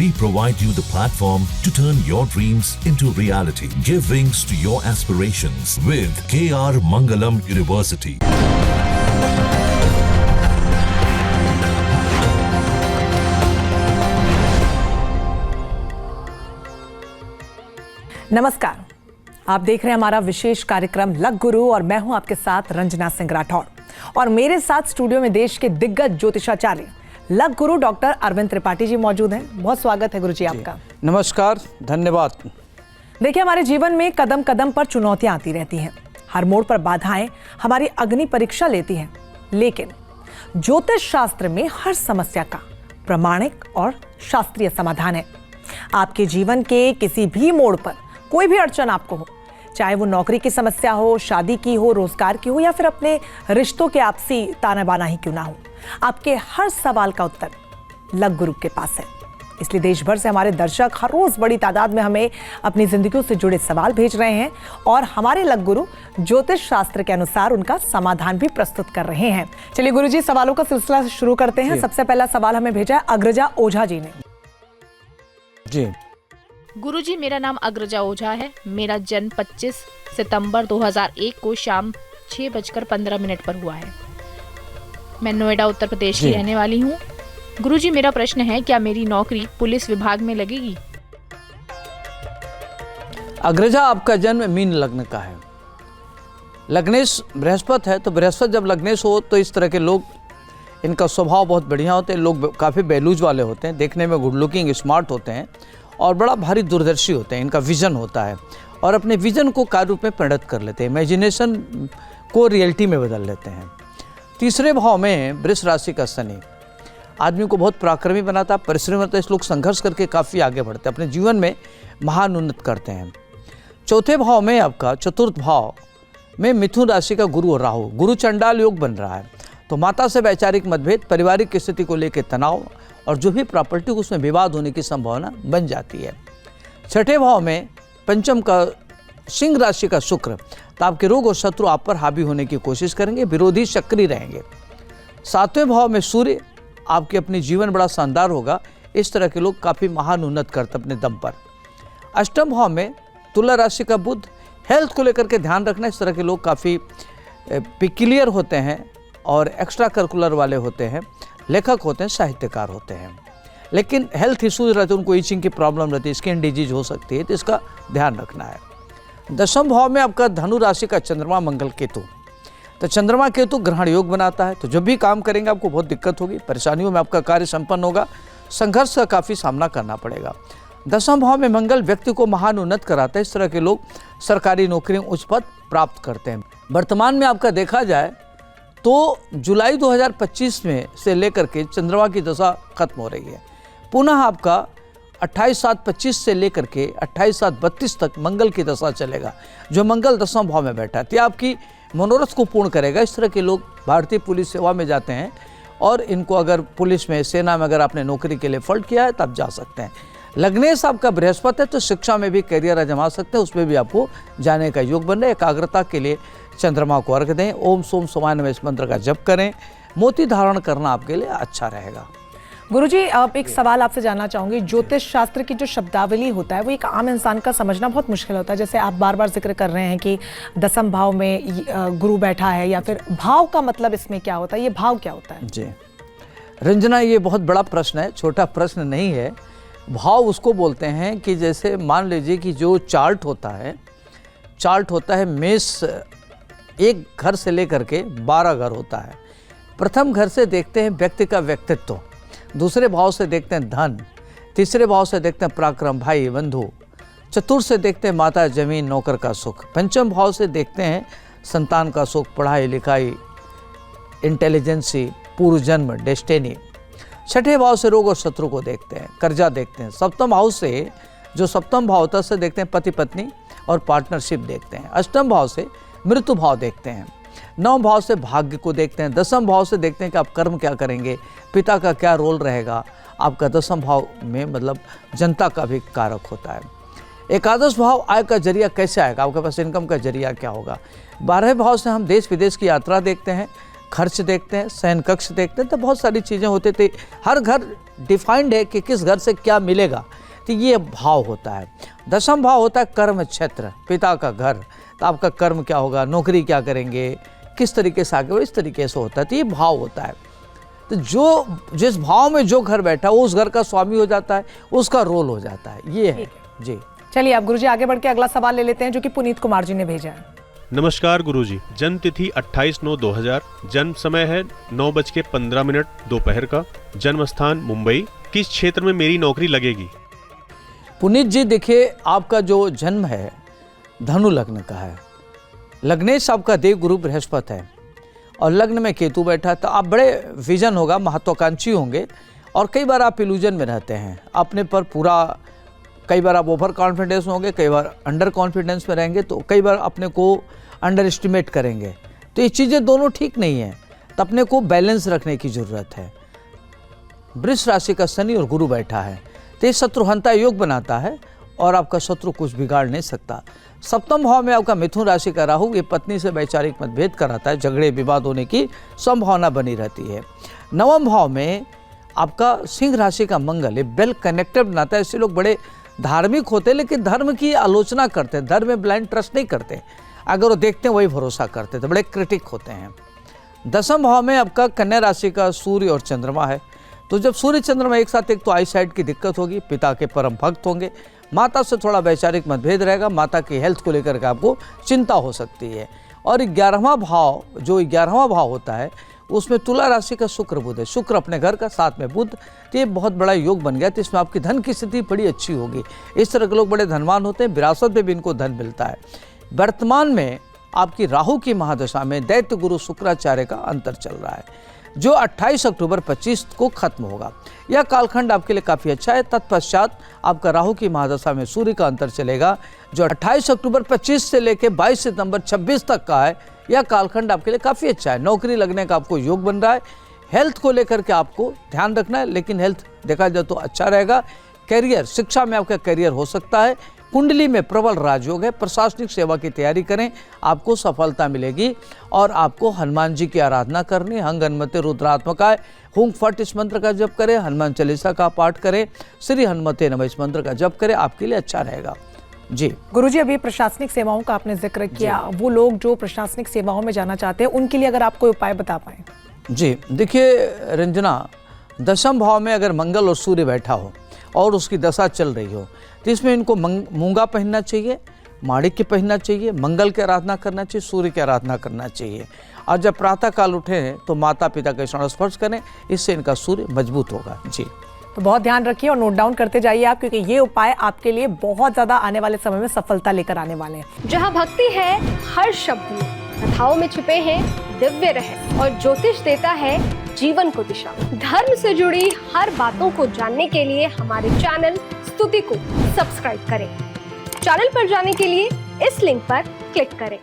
We provide you the platform to turn your dreams into reality. Give wings to your aspirations with KR Mangalam University. नमस्कार, आप देख रहे हैं हमारा विशेष कार्यक्रम लक गुरु और मैं हूं आपके साथ रंजना सिंह राठौड़। और मेरे साथ स्टूडियो में देश के दिग्गज ज्योतिषाचार्य लक गुरु डॉक्टर अरविंद त्रिपाठी जी मौजूद हैं। बहुत स्वागत है गुरु जी आपका। नमस्कार, धन्यवाद। देखिए, हमारे जीवन में कदम कदम पर चुनौतियां आती रहती हैं। हर मोड़ पर बाधाएं हमारी अग्नि परीक्षा लेती हैं, लेकिन ज्योतिष शास्त्र में हर समस्या का प्रामाणिक और शास्त्रीय समाधान है। आपके जीवन के किसी भी मोड़ पर कोई भी अड़चन आपको हो, चाहे वो नौकरी की समस्या हो, शादी की हो, रोजगार की हो या फिर अपने रिश्तों के आपसी ताना बाना ही क्यों ना हो, आपके हर सवाल का उत्तर लक गुरु के पास है। इसलिए देश भर से हमारे दर्शक हर रोज बड़ी तादाद में हमें अपनी जिंदगियों से जुड़े सवाल भेज रहे हैं और हमारे लक गुरु ज्योतिष शास्त्र के अनुसार उनका समाधान भी प्रस्तुत कर रहे हैं। चलिए गुरु जी, सवालों का सिलसिला शुरू करते हैं। सबसे पहला सवाल हमें भेजा है अग्रजा ओझा जी ने। जी गुरुजी, मेरा नाम अग्रजा ओझा है। मेरा जन्म 25 सितंबर 2001 को शाम 6:15 पर हुआ है। मैं नोएडा उत्तर प्रदेश की रहने वाली हूँ। गुरुजी, मेरा प्रश्न है, क्या मेरी नौकरी पुलिस विभाग में लगेगी? अग्रजा, आपका जन्म मीन लग्न का है। लग्नेश बृहस्पति है, तो बृहस्पति जब लग्नेश हो तो इस तरह के लोग, इनका स्वभाव बहुत बढ़िया होते हैं। लोग काफ़ी बेलूज वाले होते हैं, देखने में गुड लुकिंग स्मार्ट होते हैं और बड़ा भारी दूरदर्शी होते हैं। इनका विजन होता है और अपने विजन को कार्य रूप में परिणत कर लेते हैं। इमेजिनेशन को रियलिटी में बदल लेते हैं। तीसरे भाव में वृष राशि का शनि आदमी को बहुत पराक्रमी बनाता है, परिश्रमी बनाता है। इस लोग संघर्ष करके काफ़ी आगे बढ़ते हैं, अपने जीवन में महान उन्नत करते हैं। चौथे भाव में आपका, चतुर्थ भाव में मिथुन राशि का गुरु और राहु, गुरु चंडाल योग बन रहा है। तो माता से वैचारिक मतभेद, पारिवारिक स्थिति को लेकर तनाव और जो भी प्रॉपर्टी उसमें विवाद होने की संभावना बन जाती है। छठे भाव में पंचम का सिंह राशि का शुक्र, तो आपके रोग और शत्रु आप पर हावी होने की कोशिश करेंगे, विरोधी सक्रिय रहेंगे। सातवें भाव में सूर्य, आपके अपनी जीवन बड़ा शानदार होगा। इस तरह के लोग काफ़ी महान उन्नत करते अपने दम पर। अष्टम भाव में तुला राशि का बुध, हेल्थ को लेकर के ध्यान रखना। इस तरह के लोग काफ़ी पिक्युलियर होते हैं और एक्स्ट्रा करिकुलर वाले होते हैं, लेखक होते हैं, साहित्यकार होते हैं, लेकिन हेल्थ इश्यूज रहते हैं, उनको ईचिंग की प्रॉब्लम रहती है, स्किन डिजीज हो सकती है, तो इसका ध्यान रखना है। दसम भाव में आपका धनु राशि का चंद्रमा मंगल केतु, तो चंद्रमा केतु ग्रहण योग बनाता है। तो जब भी काम करेंगे आपको बहुत दिक्कत होगी, परेशानियों में आपका कार्य संपन्न होगा, संघर्ष का काफ़ी सामना करना पड़ेगा। दसम भाव में मंगल व्यक्ति को महान उन्नत कराता है। इस तरह के लोग सरकारी नौकरियों उच्च पद प्राप्त करते हैं। वर्तमान में आपका देखा जाए तो जुलाई 2025 में से लेकर के चंद्रमा की दशा खत्म हो रही है। पुनः आपका 28/7/25 से लेकर के 28/7/32 तक मंगल की दशा चलेगा, जो मंगल 10वां भाव में बैठा है। तो आपकी मनोरथ को पूर्ण करेगा। इस तरह के लोग भारतीय पुलिस सेवा में जाते हैं और इनको अगर पुलिस में, सेना में अगर आपने नौकरी के लिए फल्ट किया है तब जा सकते हैं। लग्नेश आपका बृहस्पति है, तो शिक्षा में भी करियर आजमा सकते हैं, उसमें भी आपको जाने का योग बन रहा है। एकाग्रता के लिए चंद्रमा को अर्घ दें, ओम सोम सोमाय नमः इस मंत्र का जप करें। मोती धारण करना आपके लिए अच्छा रहेगा। गुरुजी, अब एक सवाल आपसे जानना चाहूंगी। ज्योतिष शास्त्र की जो शब्दावली होता है वो एक आम इंसान का समझना बहुत मुश्किल होता है। जैसे आप बार बार जिक्र कर रहे हैं कि दसम भाव में गुरु बैठा है, या फिर भाव का मतलब इसमें क्या होता है, ये भाव क्या होता है? जी रंजना, ये बहुत बड़ा प्रश्न है, छोटा प्रश्न नहीं है। भाव उसको बोलते हैं कि जैसे मान लीजिए कि जो चार्ट होता है मेष, एक घर से लेकर के 12 घर होता है। प्रथम घर से देखते हैं व्यक्ति का व्यक्तित्व, दूसरे भाव से देखते हैं धन, तीसरे भाव से देखते हैं पराक्रम, भाई बंधु, चतुर्थ से देखते हैं माता, जमीन, नौकर का सुख, पंचम भाव से देखते हैं संतान का सुख, पढ़ाई लिखाई, इंटेलिजेंसी, पूर्व जन्म, डेस्टिनी। छठे भाव से रोग और शत्रु को देखते हैं, कर्जा देखते हैं। सप्तम भाव से, जो सप्तम भाव होता है, से देखते हैं पति पत्नी और पार्टनरशिप देखते हैं। अष्टम भाव से मृत्यु भाव देखते हैं। नवम भाव से भाग्य को देखते हैं। दसम भाव से देखते हैं कि आप कर्म क्या करेंगे, पिता का क्या रोल रहेगा। आपका दसम भाव में मतलब जनता का भी कारक होता है। एकादश भाव आय का जरिया कैसे आएगा, आपके पास इनकम का जरिया क्या होगा। 12वें भाव से हम देश विदेश की यात्रा देखते हैं। खर्च देखते हैं, शयन कक्ष देखते हैं, तो बहुत सारी चीज़ें होती थी। हर घर डिफाइंड है कि किस घर से क्या मिलेगा, तो ये भाव होता है। दशम भाव होता है कर्म क्षेत्र, पिता का घर, तो आपका कर्म क्या होगा, नौकरी क्या करेंगे, किस तरीके से आगे, इस तरीके से होता है, तो ये भाव होता है। तो जो जिस भाव में जो घर बैठा वो उस घर का स्वामी हो जाता है, उसका रोल हो जाता है, ये है जी। चलिए अब गुरुजी आगे बढ़ के अगला सवाल ले लेते हैं जो कि पुनीत कुमार जी ने भेजा है। नमस्कार गुरुजी, जन्म तिथि 28/9/2000, जन्म समय है 9:15 दोपहर का, जन्म स्थान मुंबई। किस क्षेत्र में मेरी नौकरी लगेगी? पुनीत जी देखिए, आपका जो जन्म है धनु लग्न का है, लग्नेश आपका देव गुरु बृहस्पति है और लग्न में केतु बैठा, तो आप बड़े विजन होगा, महत्वाकांक्षी होंगे और कई बार आप इल्यूजन में रहते हैं अपने पर पूरा। कई बार आप ओवर कॉन्फिडेंस होंगे, कई बार अंडर कॉन्फिडेंस में रहेंगे, तो कई बार अपने को अंडर एस्टिमेट करेंगे। तो ये चीज़ें दोनों ठीक नहीं है, तो अपने को बैलेंस रखने की ज़रूरत है। वृष राशि का शनि और गुरु बैठा है, तो ये शत्रुहंता योग बनाता है और आपका शत्रु कुछ बिगाड़ नहीं सकता। सप्तम भाव में आपका मिथुन राशि का राहु, ये पत्नी से वैचारिक मतभेद कराता है, झगड़े विवाद होने की संभावना बनी रहती है। नवम भाव में आपका सिंह राशि का मंगल, ये वेल कनेक्टेड बनाता है, इससे लोग बड़े धार्मिक होते हैं लेकिन धर्म की आलोचना करते हैं, धर्म में ब्लाइंड ट्रस्ट नहीं करते, अगर वो देखते हैं वही भरोसा करते हैं, तो बड़े क्रिटिक होते हैं। दसम भाव में आपका कन्या राशि का सूर्य और चंद्रमा है, तो जब सूर्य चंद्रमा एक साथ, एक तो आई साइट की दिक्कत होगी, पिता के परम भक्त होंगे, माता से थोड़ा वैचारिक मतभेद रहेगा, माता की हेल्थ को लेकर के आपको चिंता हो सकती है। और 11वां भाव, जो 11वां भाव होता है उसमें तुला राशि का शुक्र बुध है, शुक्र अपने घर का, साथ में बुध, तो ये बहुत बड़ा योग बन गया, तो इसमें आपकी धन की स्थिति बड़ी अच्छी होगी। इस तरह के लोग बड़े धनवान होते हैं, विरासत में भी इनको धन मिलता है। वर्तमान में आपकी राहु की महादशा में दैत्य गुरु शुक्राचार्य का अंतर चल रहा है, जो 28 अक्टूबर 25 को खत्म होगा। यह कालखंड आपके लिए काफ़ी अच्छा है। तत्पश्चात आपका राहु की महादशा में सूर्य का अंतर चलेगा, जो 28 अक्टूबर 25 से लेकर 22 सितंबर 26 तक का है। यह कालखंड आपके लिए काफ़ी अच्छा है, नौकरी लगने का आपको योग बन रहा है। हेल्थ को लेकर के आपको ध्यान रखना है, लेकिन हेल्थ देखा जाए तो अच्छा रहेगा। करियर, शिक्षा में आपका करियर हो सकता है। कुंडली में प्रबल राजयोग है, प्रशासनिक सेवा की तैयारी करें, आपको सफलता मिलेगी। और आपको हनुमान जी की आराधना करनी, हंग हनुमते रुद्रात्मकाय हुंग फट इस मंत्र का जप करें, हनुमान चालीसा का पाठ करें, श्री हनुमते नमः इस मंत्र का जप करें, आपके लिए अच्छा रहेगा जी। गुरुजी, अभी प्रशासनिक सेवाओं का आपने जिक्र किया, वो लोग जो प्रशासनिक सेवाओं में जाना चाहते हैं उनके लिए अगर आप कोई उपाय बता पाएं। जी देखिए रंजना, दशम भाव में अगर मंगल और सूर्य बैठा हो और उसकी दशा चल रही हो, तो इसमें इनको मूंगा पहनना चाहिए, माणिक्य पहनना चाहिए, मंगल की आराधना करना चाहिए, सूर्य की आराधना करना चाहिए। और जब प्रातः काल उठे तो माता पिता का चरण स्पर्श करें, इससे इनका सूर्य मजबूत होगा जी। तो बहुत ध्यान रखिए और नोट डाउन करते जाइए आप, क्योंकि ये उपाय आपके लिए बहुत ज्यादा आने वाले समय में सफलता लेकर आने वाले हैं। जहाँ भक्ति है हर शब्द में, कथाओं में छुपे हैं दिव्य रहस्य और ज्योतिष देता है जीवन को दिशा। धर्म से जुड़ी हर बातों को जानने के लिए हमारे चैनल स्तुति को सब्सक्राइब करें। चैनल पर जाने के लिए इस लिंक पर क्लिक करें।